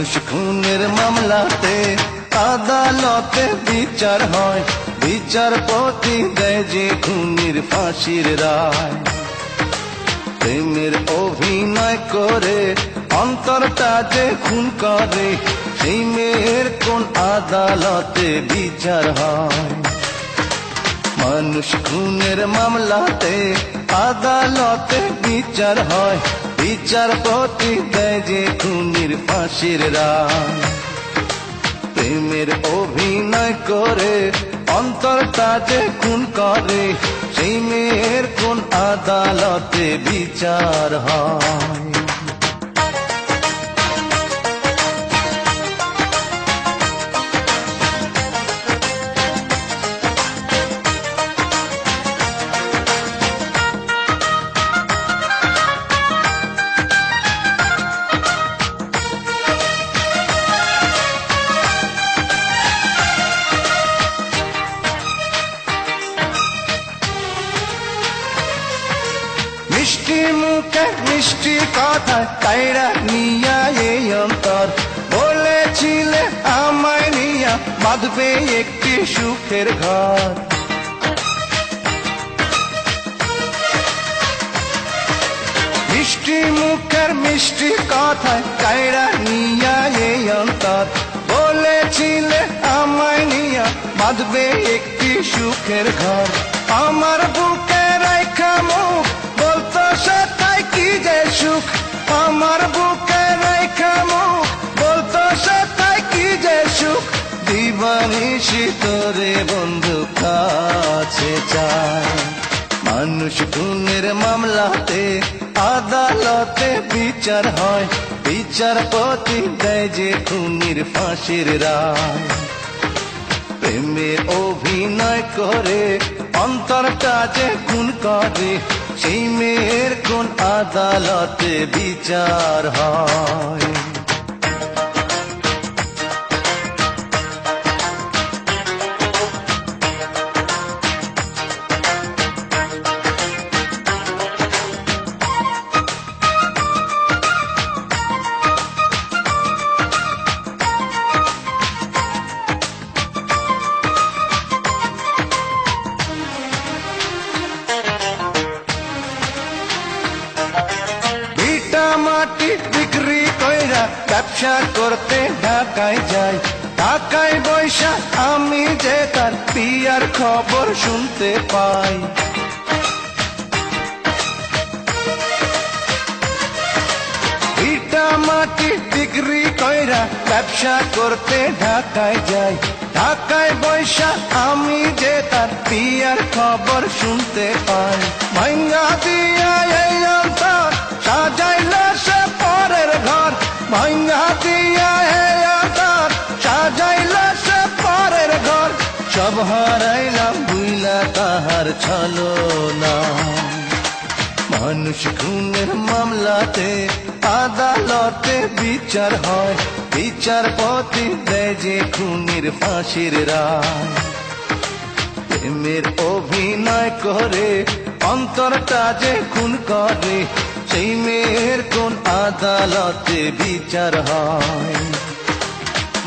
মানুষ খুনের মামলাতে আদালতে বিচার হয়, বিচারপতি দেয় যে খুনির ফাঁসির রায়। প্রেমের অভিনয় করে অন্তরটা যে খুন করে, সেই মেয়ের কোন আদালতে বিচার হয়? মানুষ খুনের মামলাতে আদালতে বিচার হয়, বিচারপতি দেয় যে খুনির ফাঁসির রায়। প্রেমের অভিনয় করে অন্তরটা যে খুন করে, সেই মেয়ের কোন আদালতে বিচার হয়? মিষ্টি মুখে মিষ্টি কথা কাইরা নিয়া এই অন্তর, বলেছিলে আমায় নিয়া বাঁধবে একটি সুখের ঘর। মিষ্টি মুখের মিষ্টি কথা কাইরা নিয়া এই অন্তর, বলেছিলে আমায় নিয়া বাঁধবে একটি সুখের ঘর। আমার বুকে রাখা মুখ বলতো সেটাই কি যে সুখ, আমার বুকে রেখা মুখ বলতো সেটাই কি যে সুখ। দিবানিশি তোরে বন্ধু কাছে চায়। মানুষ খুনের মামলাতে আদালতে বিচার হয়, বিচারপতি দেয় যে খুনির ফাঁসির রায়। প্রেমের অভিনয় করে অন্তরটা যে খুন করে, সেই মেয়ের কোন আদালতে বিচার হয়? মাটি বিক্রি কইরা ব্যবসা করতে ঢাকায় যাই, ঢাকায় বৈশা আমি যে তার বিয়ার খবর শুনতে পাই। ইটা মাটি বিক্রি কইরা ব্যবসা করতে ঢাকায় যাই, ঢাকায় বৈশা আমি যে তার বিয়ার খবর শুনতে পাই। ভাঙ্গা দিয়া এই অন্তর সাজাইল সে পরের ঘর, ভাঙ্গা দিয়া এই অন্তর সাজাইল সে পরের ঘর। সব হারাইলাম বুইলা তাহার ছলনা। মানুষ খুনের মামলাতে আদালতে বিচার হয়, বিচারপতি দেয় যে খুনির ফাঁসির রায়। প্রেমের অভিনয় করে অন্তরটা যে খুন করে, সেই মেয়ের কোন আদালতে বিচার হয়?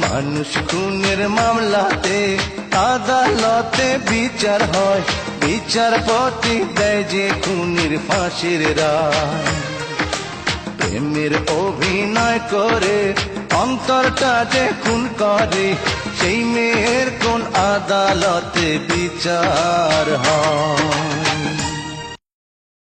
মানুষ খুনের মামলাতে আদালতে বিচার হয়, বিচারপতি দেয় যে খুনির ফাঁসির রায়। প্রেমের অভিনয় করে অন্তরটা যে খুন করে, সেই মেয়ের কোন আদালতে বিচার হয়?